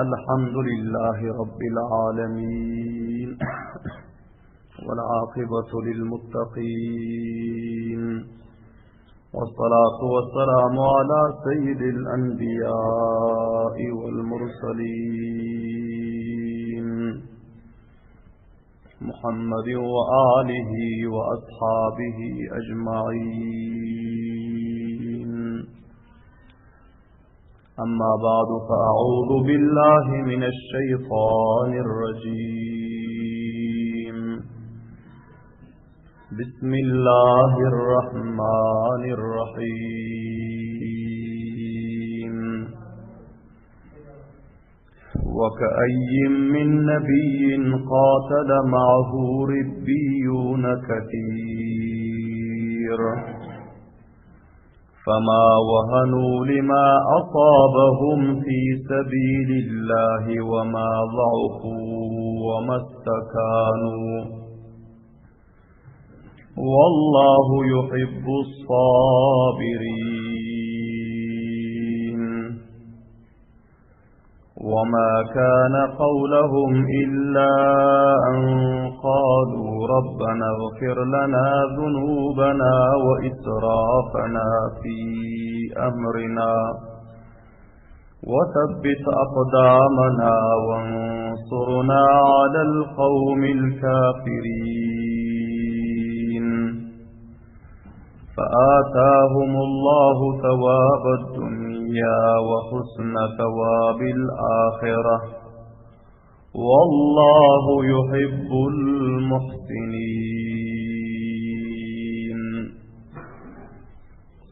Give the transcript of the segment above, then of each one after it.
الحمد لله رب العالمين والعاقبة للمتقين والصلاة والسلام على سيد الأنبياء والمرسلين محمد وآله وأصحابه أجمعين. أما بعد فأعوذ بالله من الشيطان الرجيم. بسم الله الرحمن الرحيم. وكأي من نبي قاتل معه ربيون كثير فما وهنوا لما أصابهم في سبيل الله وما ضعفوا وما استكانوا والله يحب الصابرين. وما كان قولهم إلا أن قالوا ربنا اغفر لنا ذنوبنا وإسرافنا في أمرنا وثبت أقدامنا وانصرنا على القوم الكافرين. فآتاهم الله ثواب الدنيا وحسن ثواب الآخرة والله يحب المحسنين.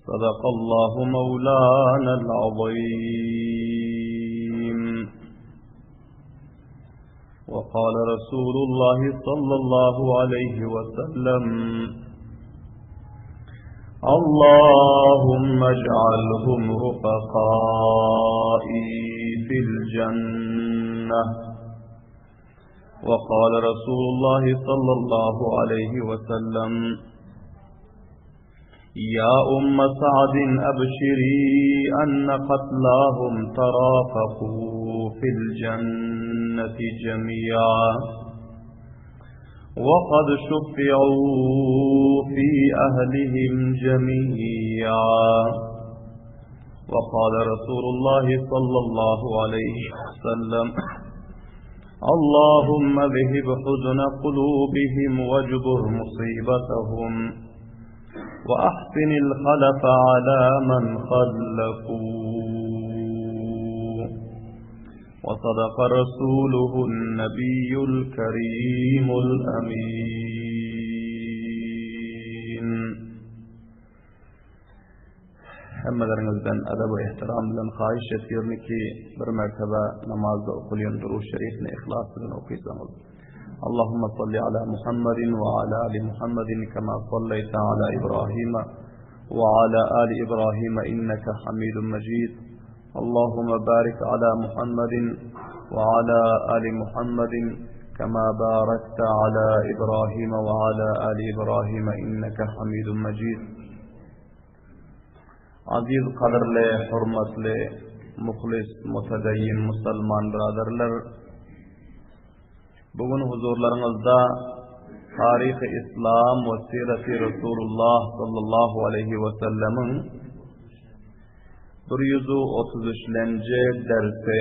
صدق الله مولانا العظيم. وقال رسول الله صلى الله عليه وسلم: اللهم اجعلهم رفقائي في الجنة. وقال رسول الله صلى الله عليه وسلم: يا أم سعد أبشري أن قتلاهم ترافقوا في الجنة جميعا وقد شفعوا في أهلهم جميعا. وقال رسول الله صلى الله عليه وسلم: اللهم ذهب حزن قلوبهم واجبر مصيبتهم وأحسن الخلف على من خلفوا. وصدق رسوله النبي الكريم الأمين. محمد رنجزدن أدب واحترام لن خواهش تيرنكي برمرتبة نماز وقل ينظروا الشريف إخلاص لن أقيسه. اللهم صل على محمد وعلى آل محمد كما صليت على إبراهيم وعلى آل إبراهيم إنك حميد مجيد. اللهم بارك على محمد وعلى آل محمد كما باركت على إبراهيم وعلى آل إبراهيم إنك حميد مجيد. عزيز قدر لے حرمت لے مخلص متدین مسلمان برادرلر bugün huzurlarınızda tarih İslam ve sireti Resulullah sallallahu aleyhi ve sellemin 133-lenci dersi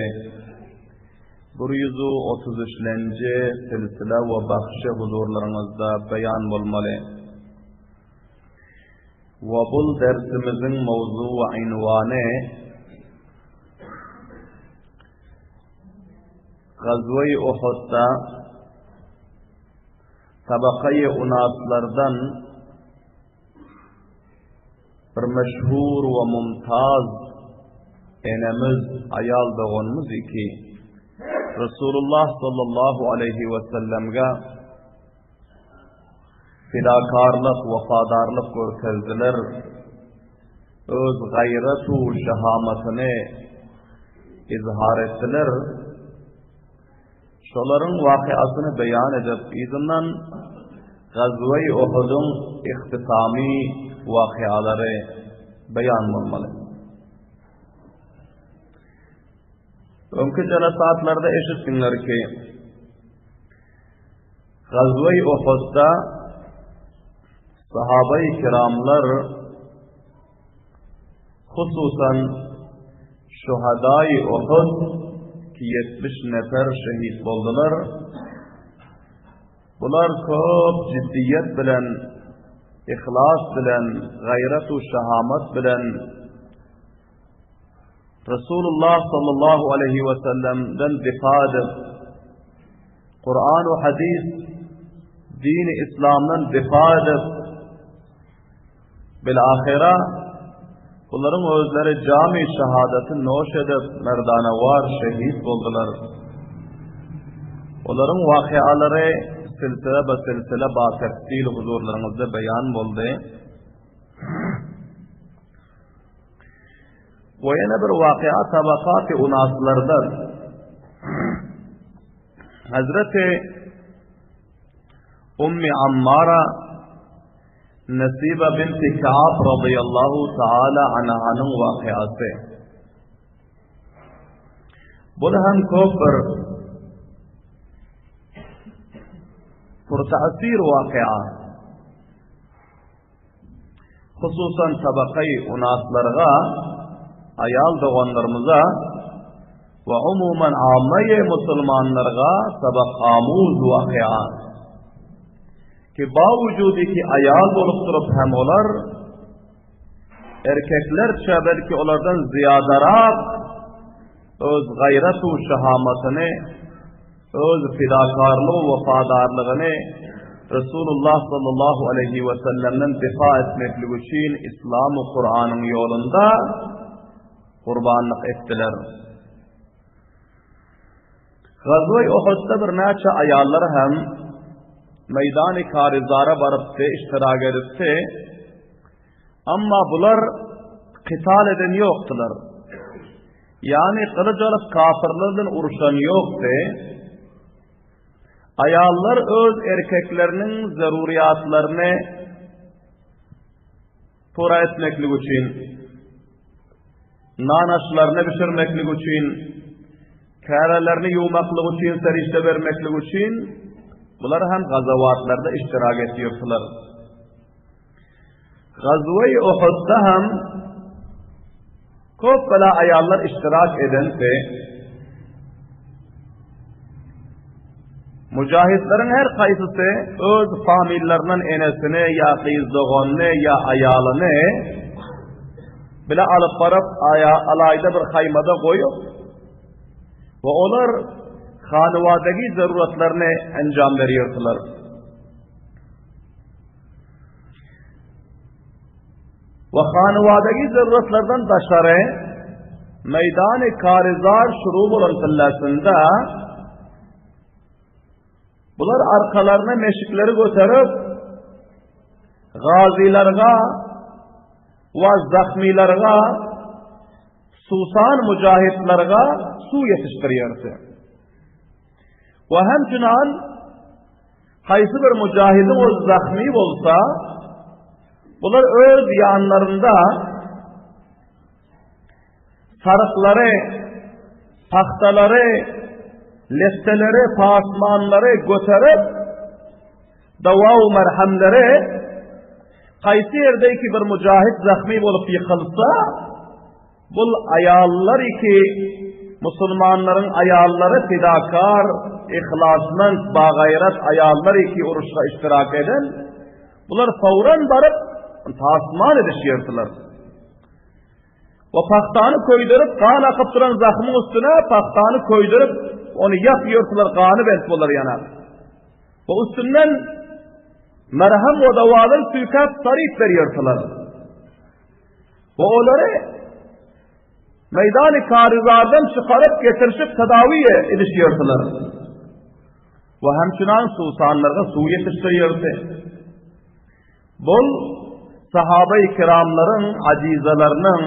133-lenci silsile ve bakışı huzurlarınızda beyan olmalı. Ve bu dersimizin mevzu ve invanı Gazve-i Uhud'da tabakayı unaslardan bir meşhur ve mumtaz enemiz ayal doğunumuz iki Resulullah sallallahu aleyhi ve sellem'e fidakarlık, vafadarlık gösterdiler. Öz gayretu şehametini izhar ettiler. Şoların vakıasını beyan edip izinden Gazve-i Uhud'un ihtitami vakıaları beyan olmalı. önkü celasaatlarda eşitsinler ki Gazve-i Uhud'da sahabe-i kiramlar hususan şuhada-i Uhud ki 70 nefer şehit oldular. Bular köp ciddiyet bilen, ihlas bilen, gayret-u şahamat bilen Resulullah sallallahu aleyhi ve sellem'den difa edip Kur'an-u hadis din-i İslam'dan difa edip bilahira bunların özleri cami şehadeti noş edip merdana var şehit oldular. Onların vakiaları silsile be silsile ba tefsil huzurlarınızda beyan oldu. Ve yine bir vakia tabakati unaslardır. Hazreti Ummi Ammara Nasibe binti Ka'ab radıyallahu ta'ala anhanın vakiası. Bu da hem köpür purtasir vakia. Hususan tabakayı unaslarga ayal doğanlarımıza ve umuman ammaye musulmanlarga sabak amuz vakia. Ki bavücudiki ayal olup durup hem olar erkeklerçe belki onlardan ziyadarak öz gayretu şahamatını, öz fidakarlığı ve fadarlığını Resulullah sallallahu aleyhi ve sellem'den difa etmeklik için İslam-ı Kur'an'ın yolunda kurbanlık ettiler. Gazve-i Uhud'da bir neçe ayallar hem meydan-ı karizara barıp de iştirak edipti. Ama bular kıtal eden yoktular. Yani kılıç alıp kafirlerden uruşan yoktu. Ayallar öz erkeklerinin zaruriyatlarını pura etmeklik için, nanaşlarını pişirmeklik için, kârelerini yumaklık için, serişte vermeklik için bunlar hem gazavatlarda iştirak ediyorlar. Gazve-i Uhud'da hem çok bela ayallar iştirak edense mücahitlerin her kayısı öz famillerinin enesini ya kızdığını ya ayalını bile alıp barıp alayda bir kaymada koyup ve onlar hanıvadagi zaruratlarını encam veriyorlar. Ve hanıvadagi zaruratlardan dışarı meydan-ı karizar şurub olan tillasında bunlar arkalarına meşikleri götürüp gazilerga ve zahmilerga susan mücahitlerga su yetiştiriyordu. Ve hemçinan haysi bir mücahidin o zahmi olsa bunlar öz yanlarında sarıkları, tahtaları, lesteleri, pasmanları götürüp dava-u merhamları kaysi yerdeki bir mücahit zahmi olup yıkılsa bu ayallar ki Müslümanların ayalları fidakar, ihlasmand, bagayret ayallar ki uruşta iştirak eden bunlar fauran barıp tasman edişiyordular. O paktanı koydurup kan akıp duran zahmın üstüne paktanı koydurup onu yapıyordular, kanı belki olur yanar. O üstünden merhem ve davalar suikast sarif veriyordular. O onları meydan-ı karizardan çıkarıp getirişip tedaviye edişiyordular. Ve hemçinan susanlarga su yetiştiriyordu. Bol sahabe-i kiramların, acizalarının,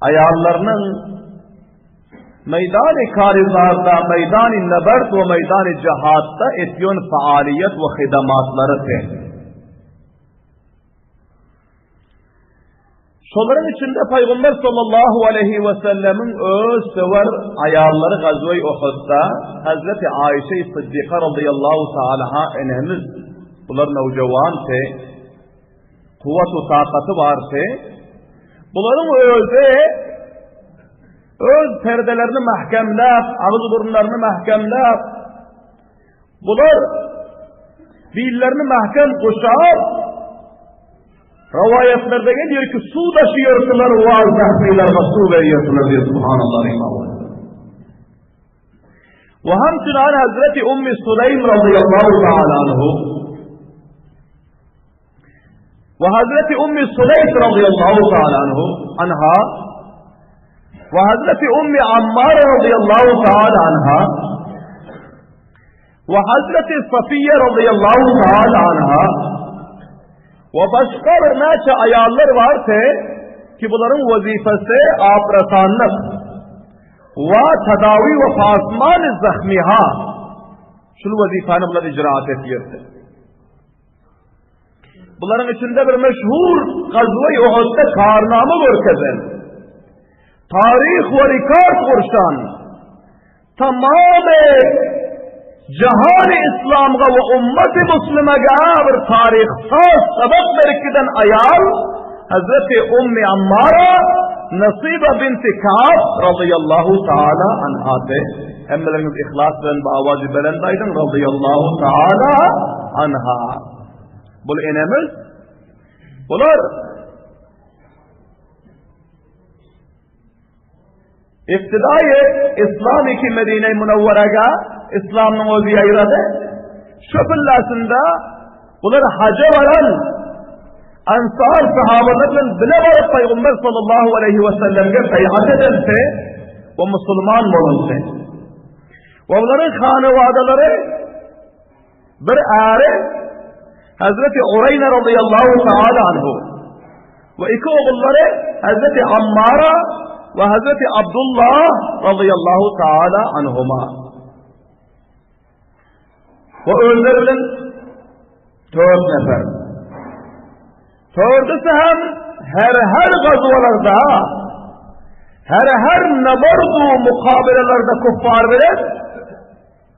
ayarlarının meydan-ı karizarda, meydan-ı nebert ve meydan-ı cihatta etyon faaliyet ve hidamatları te. Şoların içinde Peygamber sallallahu aleyhi ve sellemin öz sever ayarları Gazve-i Uhud'da Hazreti Ayşe-i Sıddika radıyallahu ta'ala enemiz bunlar nevcevan te, kuvvet-u takatı var te, bunların öz perdelerini mahkemlep, ağız burunlarını mahkemlep, bunlar dillerini mahkem kuşağıp, rivayetlerde geliyor ki su taşıyorsular, vaaz tahmiler ve su veriyorsular diyor. Subhanallah. Ve hamçinin Hazreti Ummi Süleym radıyallahu ta'ala anhu ve Hazreti Ummi Süleym radıyallahu ta'ala anha ve Hazreti Ummi Ammar radıyallahu ta'ala anha ve Hazreti Safiye radıyallahu ta'ala anha ve başka bir neçe ayarlar varsa ki bunların vazifesi aprasanlık ve tedavi ve fasman-ı zahmiha şunu vazifani bunlar icraat ediyordu. Bunların içinde bir meşhur Gazve-i Uhud'da karnamı görkezen, tarih ve rikard kurşan, tamamı Cihan-ı İslam'a ve ümmet-i Müslüme'ye bir tarihsal sebep verikiden ayal Hazreti Ummi Ammara Nasibe binti Ka'b radıyallahu ta'ala anhate emmeleriniz ihlas ve avazı belendaydın radıyallahu ta'ala anha. Bu enemiz bunlar iftidai İslami ki Medine-i Münevvere'ye İslam'ın o ziyarete şu fillasında bunlar hacı varan Ansar sahabalarının bile varıp Peygamber sallallahu aleyhi ve sellem'e beyat edilse ve Müslüman olunsa ve bunların hanıvadaları bir ağrı Hazreti Ureyne radıyallahu ta'ala anhu ve iki oğulları Hazreti Ammara ve Hazreti Abdullah radıyallahu ta'ala anhuma ve özlerinin 4 nefer. Dördüsü hem her gazvalarda, her nabardu mukabelelerde kuffar verir,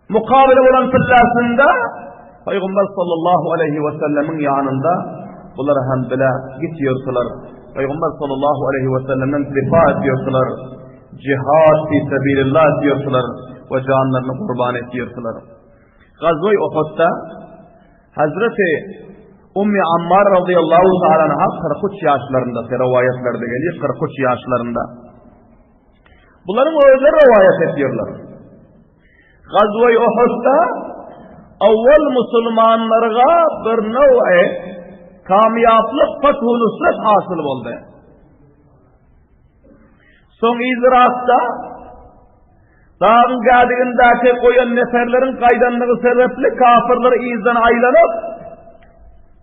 mukabele olan fillasında Peygamber sallallahu aleyhi ve sellemin yanında bunları hem bile gidiyorsular. Peygamber sallallahu aleyhi ve sellem'den difa ediyorsular. Cihad fi sebilillah diyorsular ve canlarını kurban ediyorsular. Gazve-i Uhud'da Hazreti Ummi Ammar radıyallahu ta'ala anha 43 yaşlarında rivayetlerde geliyor 43 yaşlarında. Bunların özleri rivayet ediyorlar. Gazve-i Uhud'da evvel Müslümanlara bir nev'e kamyaplık fethu nusret hasıl oldu. Son icraatda dağın geldiğindeki koyan neferlerin kaydanlığı sebeple kafirleri izden aylanıp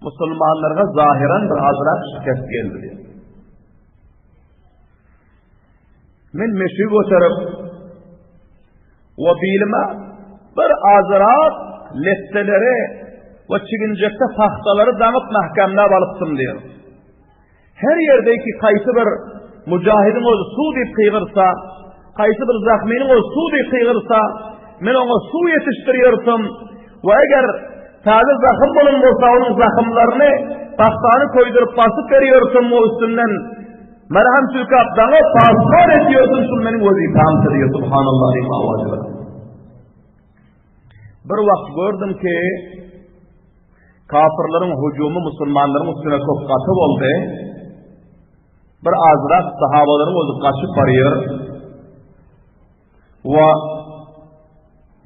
Müslümanlara zahiren bir azrak şikayet geldi diyor. Men meşhur götürüp ve bilme bir azrak listeleri ve çıkıncakta tahtaları damıp mahkemine balıktım diyor. Her yerdeki kaysı bir mücahidin o su deyip kıyırsa, kaysı bir zahminin o su deyip kıyırsa, men ona su yetiştiriyorsam ve eğer taze zahım bulunmuşsa onun zahımlarını tahtanı koydurup basıp veriyorsun o üstünden merhem sülkap dağı pasman ediyorsun şu benim vazifamdır diyor. Subhanallah avazı. Bir vakit gördüm ki kafirlerin hücumu Müslümanların üstüne çok katı oldu. Bir azrak sahabaların özü kaçıp varıyor ve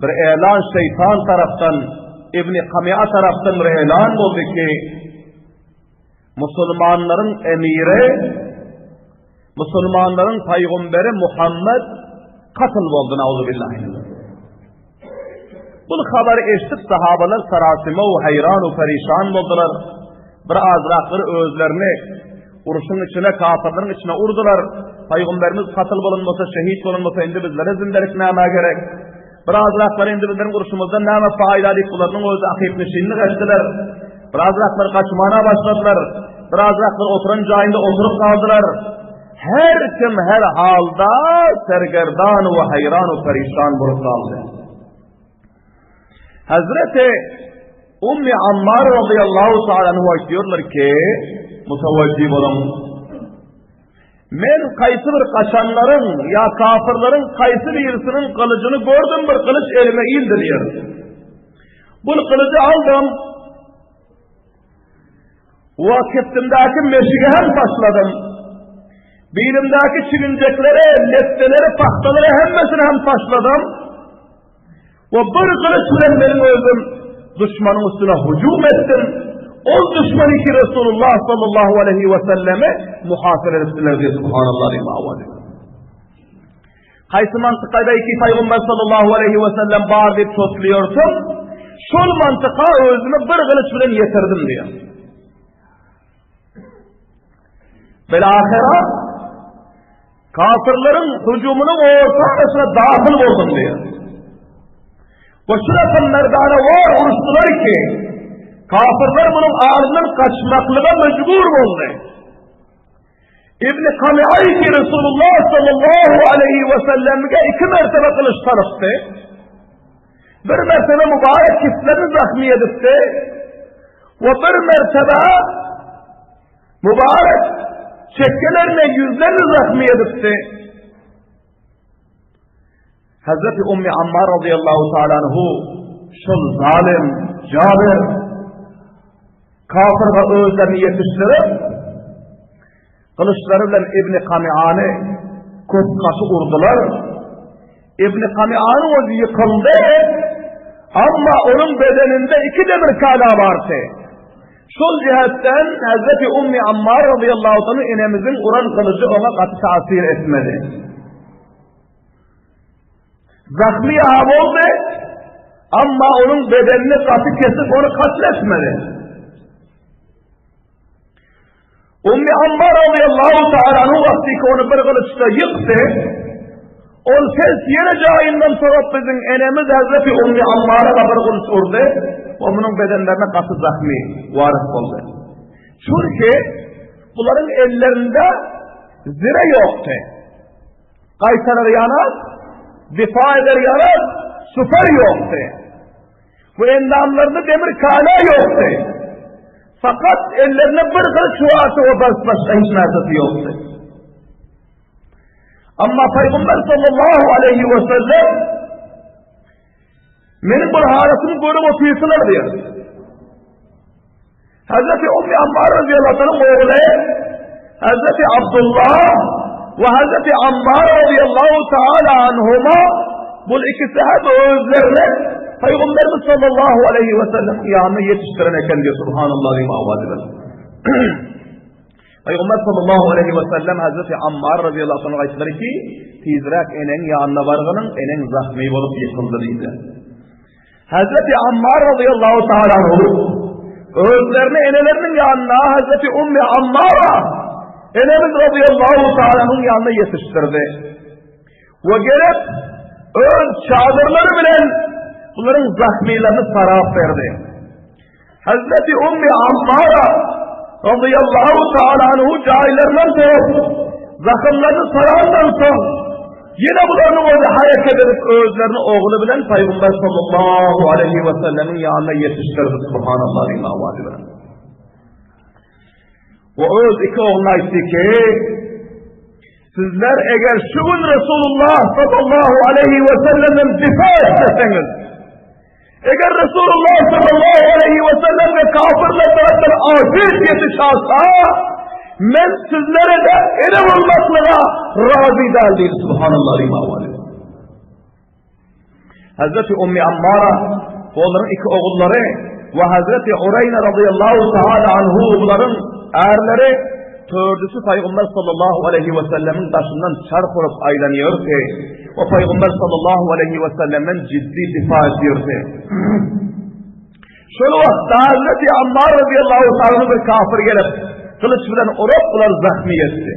bir elan şeytan taraftan İbn-i Kami'a taraftan bir elan oldu ki Müslümanların emiri, Müslümanların peygamberi Muhammed katıl oldu nauzubillahi. Bu haberi eşitip sahabalar sarasime ve hayran ve perişan oldular. Bir azrakları özlerini uruşun içine, kafirlerin içine urdular. Peygamberimiz katıl bulunmasa, şehit bulunmasa indi bizlere zindelik nama gerek. Bir azrakları indi bizlerin uruşumuzdan nama faydalık bularının özü akip nişinini geçtiler. Bir azrakları kaçmana başladılar. Birazcık oturan cayında oturup kaldılar. Her kim her halda sergerdan ve hayran ve perişan bulup kaldı. Hazreti Ummi Ammar radıyallahu ta'ala anhu diyorlar ki, mutavacib olun. Men kaysı bir kaçanların ya kafirlerin kaysı birisinin kılıcını gördüm, bir kılıç elime ildi diyor. Bu kılıcı aldım. Vakittimdeki meşige hem taşladım. Bilimdeki çivincekleri, letteleri, pahtaları hemmesini hem taşladım. Ve bir kılıç bilen benim özüm düşmanın üstüne hücum ettim. O düşman ki Resulullah sallallahu aleyhi ve selleme muhasere ettiler diye subhanallah imavali. Kaysı mantıkayda iki Peygamber sallallahu aleyhi ve sellem bağır deyip çotluyorsun. Şol mantıka özüme bir kılıç bilen yetirdim diyor. Belahira kafirlerin hücumunun ortasına dahil oldum diyor. Ve şurası merdane var uruştular ki kafirler bunun ağrından kaçmaklığa mecbur oldu. İbn-i Kami'ay ki Resulullah sallallahu aleyhi ve sellem'e 2 mertebe kılıç tanıttı. Bir mertebe mübarek kislerini zahmi edipti. Ve bir mertebe mübarek çekkelerine yüzlerini zahmi edipti. Hazreti Ummi Ammar radıyallahu ta'ala anhu şol zalim, cabir kafir ve özlerini yetiştirip kılıçları bilen İbn-i Kami'an'ı kutkaşı vurdular. İbn-i Kami'an'ın özü yıkıldı ama onun bedeninde 2 demir kala vardı. Şol cihetten Hazreti Ummi Ammar radıyallahu ta'ala enemizin uran kılıcı ona katı tasir etmedi. Zahmi ahab oldu ama onun bedenini katı kesip onu katletmedi. Ummi Ammar radıyallahu ta'ala anhu vakti ki onu bir kılıçta yıktı. O ses yine cahinden sonra bizim enemiz Hazreti Ummi Ammar'a da bir kılıç vurdu. Onun bedenlerine katı zahmi varis oldu. Çünkü bunların ellerinde zire yoktu. Kaytarır yanar, difa eder yanar, süper yoktu. Bu endamlarında demir kala yoktu. Fakat ellerine bir kılıç vardı, o başka hiç neredesi yoktu. Ama Peygamber sallallahu aleyhi ve sellem benim bu halatımı görüp otuyorsunlar diyor. Hazreti Ummi Ammar radıyallahu anh'ın oğlu Hazreti Abdullah ve Hazreti Ammar radıyallahu ta'ala anhuma bu ikisi hep özlerine Peygamberimiz sallallahu aleyhi ve sellem yanına yetiştiren eken diyor subhanallah ve ma'vadiler. Peygamber sallallahu aleyhi ve sellem Hazreti Ammar radıyallahu anh'a ayetleri ki tizrak enen yanına vargının enen zahmi olup yıkıldı dedi. Hazreti Ammar radıyallahu ta'ala anhu özlerini enelerinin yanına Hazreti Ummi Ammar'a enemiz radıyallahu ta'ala'nın yanına yetiştirdi. Ve gelip öz çadırları bilen bunların zahmilerini saraf verdi. Hazreti Ummi Ammar'a radıyallahu ta'ala anhu cahillerinden soğuk zahımlarını sarardan sonra yine bunların orada hareket edip özlerini oğlu bilen Peygamber sallallahu aleyhi ve sellemin yanına yetiştirdi subhanallah imavadiler. O öz 2 oğluna itti ki sizler eğer şu gün Resulullah sallallahu aleyhi ve sellem'den difa etseniz, eğer Resulullah sallallahu aleyhi ve sellem ve kafirler taraftan aziz yetişarsa men sizlere de elim olmaklığa razı değildir subhanallah imavali. Hazreti Ummi Ammar'a onların 2 oğulları ve Hazreti Ureyne radıyallahu ta'ala anhu bunların erleri tördüsü Peygamber sallallahu aleyhi ve sellemin taşından çark olup aylanıyor ki o Peygamber sallallahu aleyhi ve sellemden ciddi difa ediyor ki şöyle vakti Hazreti Ammar radıyallahu ta'ala bir kafir gelip kılıç bilen urup bunlar zahmi etti.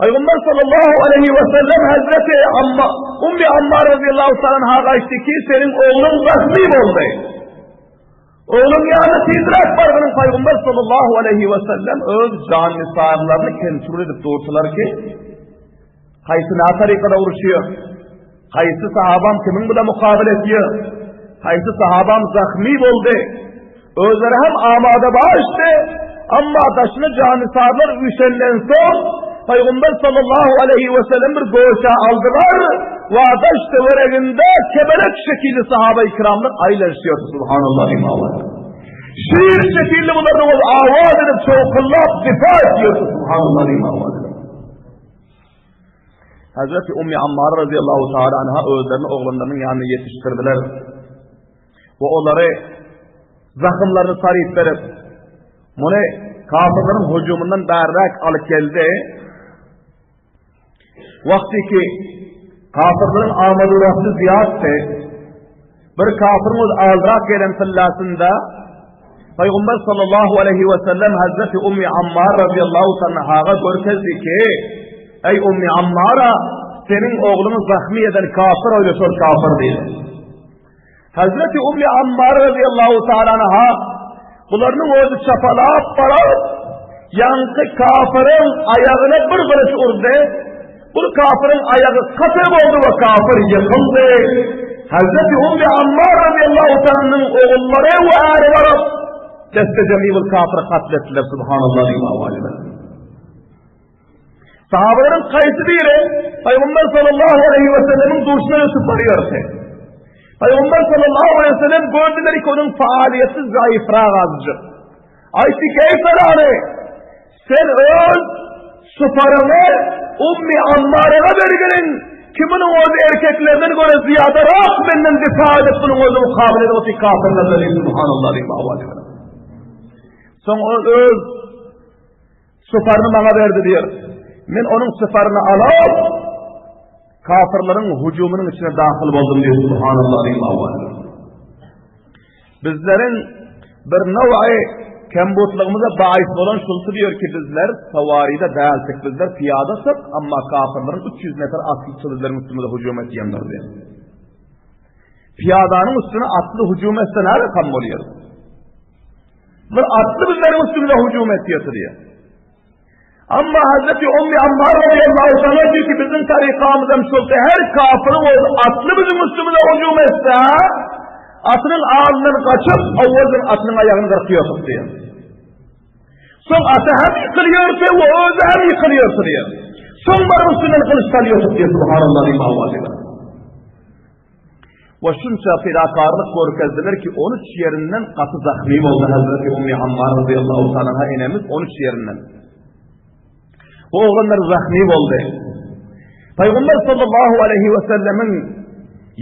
Peygamber sallallahu aleyhi ve sellem Hazreti Ummi Ammar radıyallahu ta'ala haga itti ki senin oğlun zahmi oldu. Oğlum yani tizrak bargının Peygamber sallallahu aleyhi ve sellem öz can nisarlarını kontrol edip doğurtular ki kaysı ne tarikada uruşuyor, kaysı sahabam kimin bu da mukabil ediyor, kaysı sahabam zahmi oldu, özleri hem amada bağıştı ama taşını can nisarlar üşenden son Peygamber sallallahu aleyhi ve sellem bir goşa aldılar ve taştı vereginde kebelek şekilli sahabe-i kiramlar aylaşıyor. Subhanallah imamlar. Şiir şekilli bunları avaz edip çoğukullap difa ediyor. Subhanallah imamlar. Hazreti Ummi Ammar radıyallahu ta'ala anha özlerini oğlanlarının yanına yetiştirdiler. Ve onları zahımlarını sarıyıp verip bunu kafirlerin hücumundan berrak alıp geldi. Vakti ki kafirlerin amadı vakti ziyadetti. Bir kafirimiz aldırak gelen fillasında Peygamber sallallahu aleyhi ve sellem Hazreti Ummi Ammar radıyallahu ta'ala görkezdi ki ey Ummi Ammar'a senin oğlunu zahmi eden kafir öyle sor kafir değil. Hazreti Ummi Ammar radıyallahu ta'ala bunların özü çapalap parap yankı kafirin ayağına bir kılıç urdu. Bu kafirin ayağı katır oldu ve kafir yıkıldı. Hazreti Ummi Ammar radıyallahu ta'ala'nın oğulları ve ağrıları deste cemîl kafiri katlettiler. Subhanallah imamı. Sahabelerin kayıtı biri Peygamber sallallahu aleyhi ve sellem'in duruşuna yusuf arıyordu. Peygamber sallallahu aleyhi ve sellem gördüler ki onun faaliyeti zayıfrağı azıcık. Ayşe keyfelâne sen öz sıfarını Ummi Ammar'a verginin kimin o erkeklerden göre ziyade rahat benden difa edip bunun özü mukabele o kafirlerden subhanallah imamı. Son öz sıfarını bana verdi diyor. Ben onun sıfarını alıp kafirlerin hücumunun içine dahil oldum diyor subhanallah imamı. Bizlerin bir nev'i kembutlığımıza bahis olan şultu diyor ki bizler savaride değilsek, bizler piyadasık ama kafirlerin 300 metre atlıçılıkların üstümüze hücum ettiyenler diyor. Piyadanın üstüne atlı hücum etse ne rakam oluyor? Bir atlı bizlerin üstümüze hücum ettiyorsa diyor. Ama Hazreti Ummi Ammar radıyallahu ta'ala diyor ki bizim tarikamızın şultu her kafirin atlı bizim üstümüze hücum etse atının ağzından kaçıp avvazın atının ayağını kırpıyorsun diyor. Son atı hem yıkılıyorsa o özü hem yıkılıyorsa diyor. Son barın üstünden kılıç kalıyorsun diyor. Subhanallah imamı. Ve şunca fidakarlık görkezdiler ki 13 yerinden katı zahmi oldu Hazreti Ummi Ammar radıyallahu ta'ala inemiz 13 yerinden. Bu oğlanlar zahmi oldu. Peygamber sallallahu aleyhi ve sellemin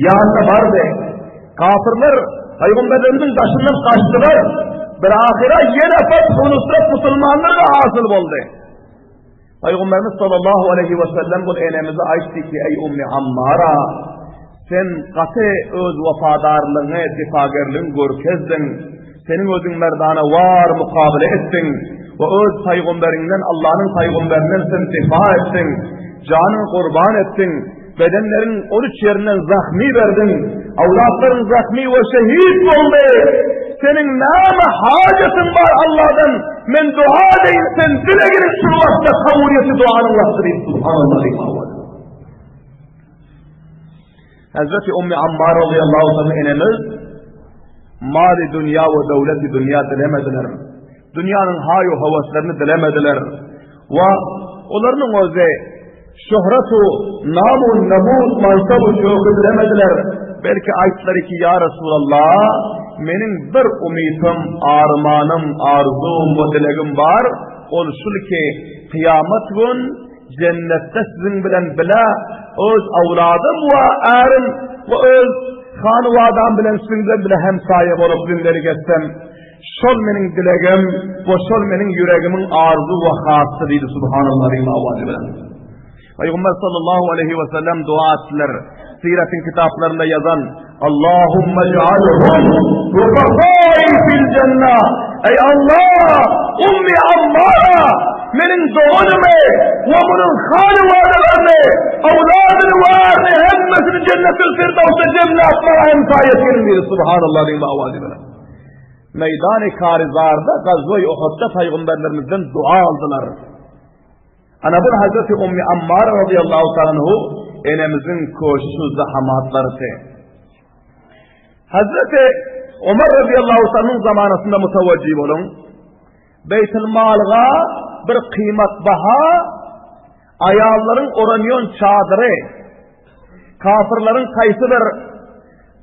yanında vardı. Kafirler Peygamberlerimizin taşından kaçtılar. Bir ahire yine fethu nusret Müslümanlara hasıl oldu. Peygamberimiz sallallahu aleyhi ve sellem bu enemize açtı ki ey Ummi Ammar'a sen katı öz vafadarlığını, difagerliğini görkezdin. Senin özün merdana var mukabele ettin. Ve öz peygamberinden Allah'ın peygamberinden sen difa ettin. Canını kurban ettin. Bedenlerin 13 yerinden zahmi verdin. Avlatların zahmi ve şehit oldu. Senin nâme hacetin var Allah'dan. Men dua deyin sen dile girip şu vakti kabuliyeti duanın vaktırıyım. Subhanallah imamı. Hazreti Ummi Ammar radıyallahu ta'ala enemiz mali dünya ve devleti dünya dilemediler. Dünyanın hayu havaslarını dilemediler. Ve onların özü şöhratu, namun, namus, mansabu şoku dilemediler. Belki ayetleri ki ya Resulallah benim bir umitim, armanım, arzum ve dilegim var. Ol şul ki kıyamet gün cennette sizin bilen bile öz avladım ve erim ve öz hanıvadan bilen sizin bile hemsaye olup günleri geçsem şol menin dilegim ve şol menin yüreğimin arzu ve hası deydi subhanallah imamı. Peygamber sallallahu aleyhi ve sellem dua ettiler. Siretin kitaplarında yazan Allahümme cealhum rufakâi fil cennâ. Ey Allah! Ummi Ammar'a menin doğunumu ve bunun hanıvadelerini, avladını varını hemmesini cennet-ül firdevs'e cennetlara emsayet edin diye subhanallah imamı. meydan-ı Karizar'da Gazve-i Uhud'da Peygamberlerimizden dua aldılar. Ana bu Hazreti Ummi Ammar radıyallahu ta'ala enemizin koşuşu zahamatları te. Hazreti Ömer radıyallahu ta'ala'nın zamanında mutavacib olun. Beytül Mal'a bir kıymet baha ayalların oranyon çadırı, kafirlerin kayısıdır,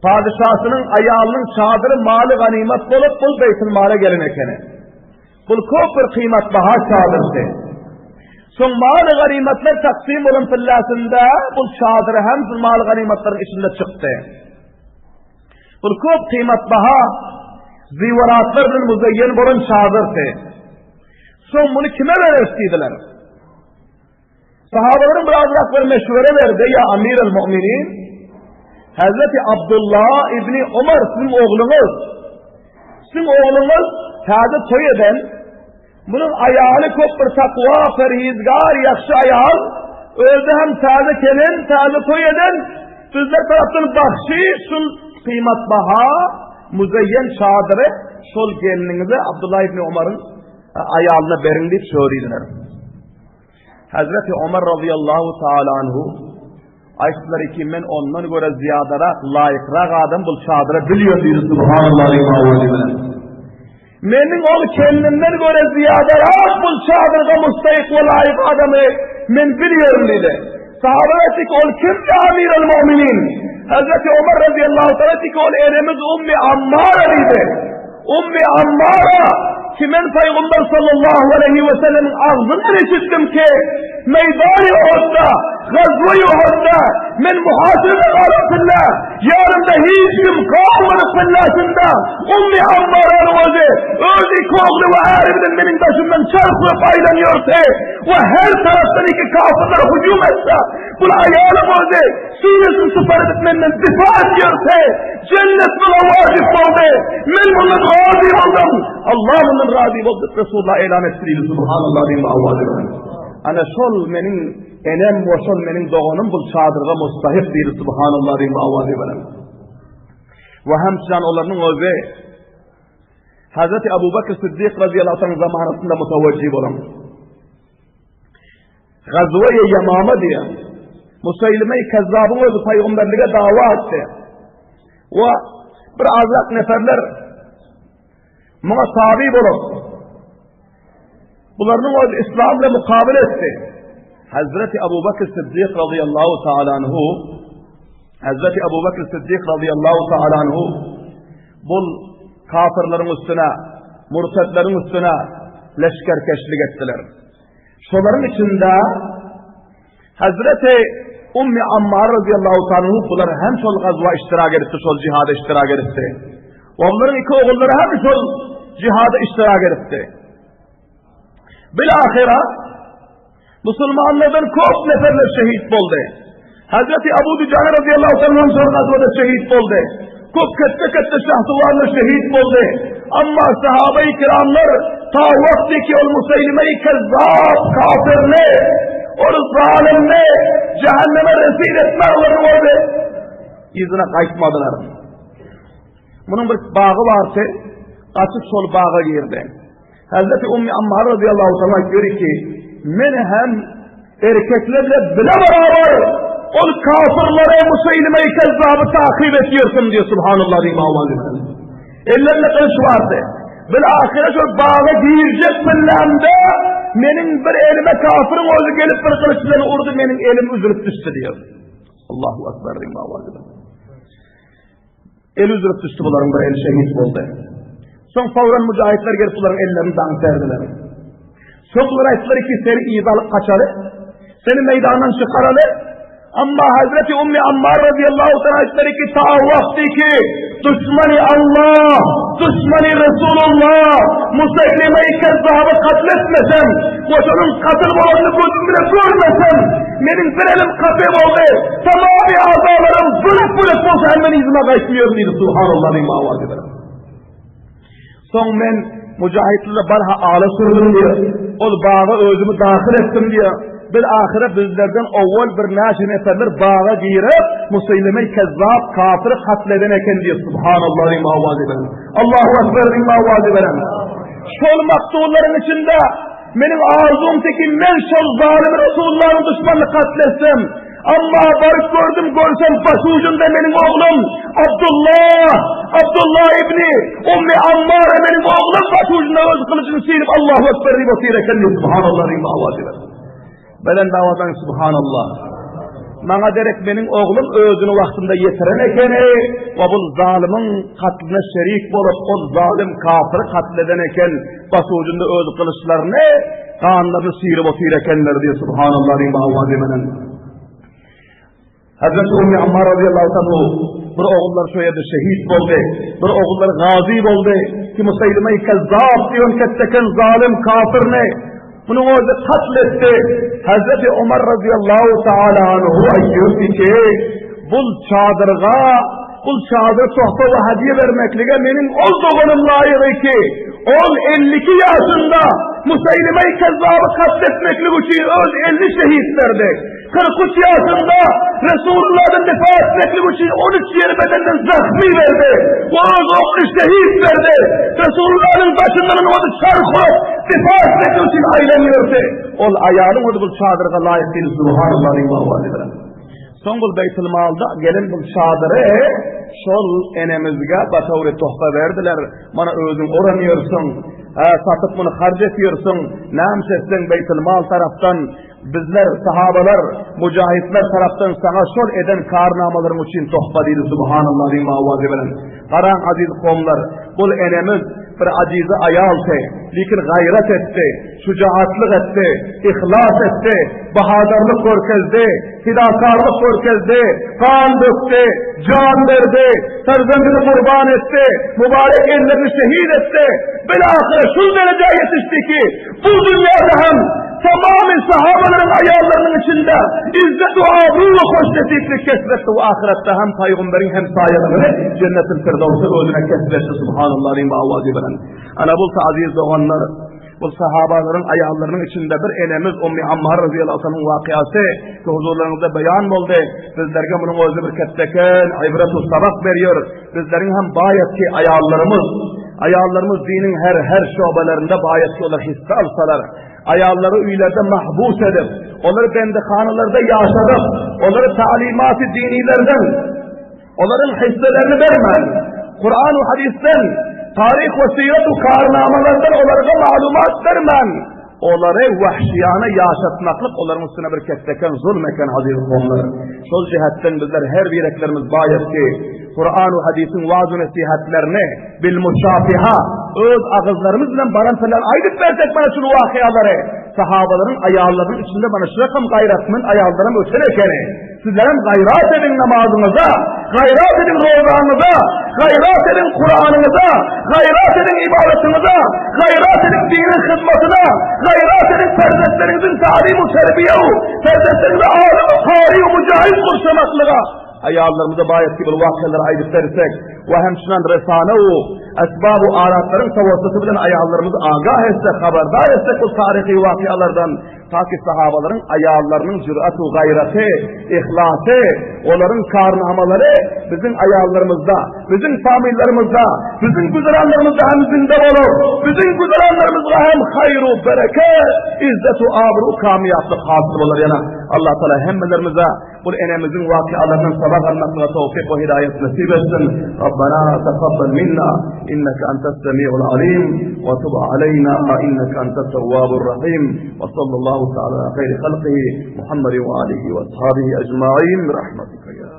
padişahının ayalının çadırı mali ganimet bulup bul Beytül Mal'a gelin ekene. Bul çok bir kıymet baha çadırdı. Son mali ganimetler taksim olun fillasında bul çadırı hem mali ganimetlerin içinde çıktı. Bul çok kıymet baha zivaratlarının muzayyen bulun çadırdı. Son bunu kime verirstiydiler? Sahabaların birazcık bir meşvere verdi ya Amir-el Mu'minin. Hazreti Abdullah İbni Ömer sizin oğlunuz. Sizin oğlunuz taze toy eden, bunun ayağını çok bir takva, perhizgar, yakşı ayağın, öldü hem taze kelin, taze toy eden, sizler taraftan bahşişul kıymet baha, muzayyen çadırı, şol gelininize Abdullah İbni Ömer'in ayağına verin deyip söylediler. Hazreti Ömer radıyallahu ta'ala anhu ayetler ki men ondan göre ziyadarak layıkrak adam bul çadıra biliyor diyor subhanallah. Menin ol kendimden göre ziyadarak bul çadırga mustahik ve layık adamı men biliyorum dedi. Sahabeler ki ol kimdi Amir-el Mu'minin? Hazreti Ömer radıyallahu ta'ala ki ol eremiz Ummi Ammara dedi. Ummi Ammara kimen Peygamber sallallahu aleyhi ve sellem'in ağzından işittim ki meydan-ı Uhud'da, Gazve-i Uhud'da men muhasebe kalım fillah yarımda hiç kim kalmadı fillasında Ummi Ammara'nın özü koğlu ve harbiden benim başımdan çarpıp aylanıyorsa ve her taraftan iki kafirler hücum etse bu ayağının özü suresini sıfır etmenden difa ediyorsa cennet buna vacip oldu men bundan razı oldum Allah bundan razı oldu Resulullah ilan ettiriydi subhanallah diyeyim avvadım ana şol menin enem ve şol menin doğanım bu çadırga mustahip değil subhanallah diyeyim avvadım ve hemşiren onların özü Hazreti Ebu Bekir Sıddık radıyallahu anh zamanında mutavacib olan Gazve-i Yemame diye Musaylime-i Kezzab'ın özü peygamberliğe dava etti ve bir azrak neferler buna tabi olup bunların özü İslam'la mukabil etti. Hazreti Ebu Bekir Sıddık radıyallahu ta'ala anhu Hazreti Ebu Bekir Sıddık radıyallahu ta'ala anhu bu kafirlerin üstüne, murtedlerin üstüne leşkerkeşlik ettiler. Şunların içinde Hazreti Ummi Ammar radıyallahu ta'ala bunlar hem şol gazva iştirak etti, şol cihada iştirak etti. Onların iki oğulları hem şol cihada iştirak etti. Bilahira Müslümanlardan çok neferler şehit oldu. Hazreti Ebu Dücane radıyallahu ta'ala şol gazvada şehit oldu. Çok kette şahtıvarla şehit oldu. Ama sahabe-i kiramlar ta vakti ki o Musaylime-i Kezzab kafirle, o zalimle cehenneme resil etmekleri oldu. İzine kayıtmadılar. Bunun bir bağı varsa açık sol bağa girdi. Hazreti Ummi Ammar radıyallahu ta'ala diyor ki men hem erkeklerle bile beraber o kafirlere Musaylime-i Kezzab'ı takip ediyorsun diyor subhanallah diyeyim avvalim. Ellerine kılıç vardı. Bilahire şu bağa girecek millanda benim bir elime kafirin özü gelip bir kılıçlarını vurdu benim elim üzülüp düştü diyor. Allahu Ekber diyeyim avvalim. El üzülüp düştü bunların bir el şehit oldu. Son favran mücahitler gelip bunların ellerini danserdiler. Sonlar ayetleri ki seni izalıp kaçarı, seni meydandan çıkaralı. Ama Hazreti Ummi Ammar radıyallahu ta'ala ayetleri ki ta vakti ki düşmanı Allah, düşmanı Resulullah, Musaylime-i Kezzab'ı katletmesem, koşunun katıl olanını gözümle görmesem, benim bir elim katım oldu, tamamı azalarım bülük olsa hemen izime kaçmıyor dedi. Subhanallah diyeyim avazı. Son men mücahitlerle barha ağla sürdüm diyor. O bağa özümü dahil ettim diyor. bil ahire bizlerden evvel bir naşi neferler bağa girip Musaylime-i Kezzab kafiri katleden eken diye Subhanallah ve mavaz ederim. Allahu Ekber ve mavaz ederim. Şol maktulların içinde benim arzumdaki men şol zalim Resulullah'ın düşmanını katletsem, ama barış görsem başı ucunda benim oğlum Abdullah İbni Ummi Ammar benim oğlum başı ucunda öz kılıcını silip Allahu Ekber ribasıyla kendi Subhanallah ve mavaz ederim. Belen davadan Subhanallah. Bana derek benim oğlum özünü vaktinde yetiren ekeni ve bu zalimin katline şerik olup o zalim kafiri katleden eken başı ucunda öz kılıçlarını kanlarını sıyırıp otur ekenler diye Subhanallah ve mavaz ederim. Hazreti Ummi Ammar radıyallahu anh bir oğullar şöyle şehit oldu, bir oğullar gazi oldu ki Musaylime-i Kezzab diyon ketteken zalim kafir ne? Bunu orada katletti. Hazreti Ömer radıyallahu ta'ala anhu ayıyor ki bul çadır sohba ve hediye vermekliğe benim olduğunun layığı ki 52 yaşında Musaylime-i Kezzab'ı katletmeklik için öz 50 şehit verdi. 43 yaşında Resulullah'ın defa etmeklik için 13 yeri bedenden zahmi verdi. O öz 10 şehit verdi. Resulullah'ın başından onu çarpıp defa etmeklik için ayleniyordu. O ayağının o bu çadırga layık değil. Subhanallah'ın mahvallidir. Son bu Beytül Mal'da gelin bu çadırı şol enemizge batavri tohba verdiler. Bana özün oranıyorsun. Satıp bunu harc ediyorsun. Namsetsen Beytül Mal taraftan bizler, sahabalar, mücahitler taraftan sana şol eden karnamaların için tohba değil. Subhanallah ve mavazı veren. Karan aziz komlar, bul enemiz bir acizi ayaltı, lekin gayret etti, şucaatlık etti, ihlas etti, bahadarlık körkezdi, fidakarlık körkezdi, kan döktü, can verdi, serzendini kurban etti, mübarek ellerini şehit etti. Bilahare şu derece yetişti ki bu dünyada hem tamamen sahabaların ayarlarının içinde izzet-u abru ve hoşnetiklik kesbetti ve ahirette hem peygamberin hem sayeleri cennet-ül firdevsi özüne kesbetti. Subhanallah ve avvazi veren. Ana bu aziz doğanlar, bu sahabaların ayarlarının içinde bir enemiz Ummi Ammar radıyallahu anh'ın vakıası ki huzurlarınızda beyan oldu. Bizlerge bunun özü bir ketteken ibret-u sabak veriyor. Bizlerin hem bayet ki ayarlarımız dinin her şubelerinde bayet ki onlar hisse alsalar, ayarları üylerde mahbus edip, onları bendikhanelerde yaşadıp, onları talimat-ı dinilerden, onların hisselerini vermen, Kur'an-ı hadisten, tarih ve siret-u karnamalardan onlara malumat vermen, onları vahşiyana yaşatmaklık, onların üstüne bir ketteken zulmeken aziz onları. Şol cihetten bizler her bireklerimiz bayet ki, Kur'an-ı hadisin vaaz-ı nesihatlerini bil muşafiha öz ağızlarımızla barantılar aydık versek bana şu vakiaları sahabaların ayarlarının içinde bana şu rakam gayratımın ayarlarım öten ekeni sizlerin gayrat edin namazınıza, gayrat edin rozanıza, gayrat edin Kur'an'ınıza, gayrat edin ibadetinize, gayrat edin dinin hizmetine, gayrat edin ferzetlerinizin talim-u terbiye-u, ferzetlerinizin alim-u kari-u mücahit kurşamaklığa ayarlarımıza bayet gibi vakiaları aydık versek ve hemşinden resane-u esbab-ı aratların tavasıtı bilen ayarlarımızı agah etsek, haberdar etsek bu tarihi vakialardan ta ki sahabaların ayarlarının cürat-ı gayreti, ihlası, onların karnamaları bizim ayarlarımızda, bizim famillerimizde, bizim güzeranlarımızda hem zinde olur, bizim güzeranlarımızda hem hayru, bereket, izzet-u abru, kamiyatlık hasıl olur yana. Allah Teala hemmelerimize bu enemizin vakialarının sabah anlatmaya tevfik ve hidayet nasip etsin. Rabbana taqabbal minna innaka antas semi'ul alim ve tub aleyna innaka antat tawwabur rahim ve sallallahu ta'ala ala khayri halqihi Muhammed ve alihi ve ashabihi ecmaîn rahmetuke ya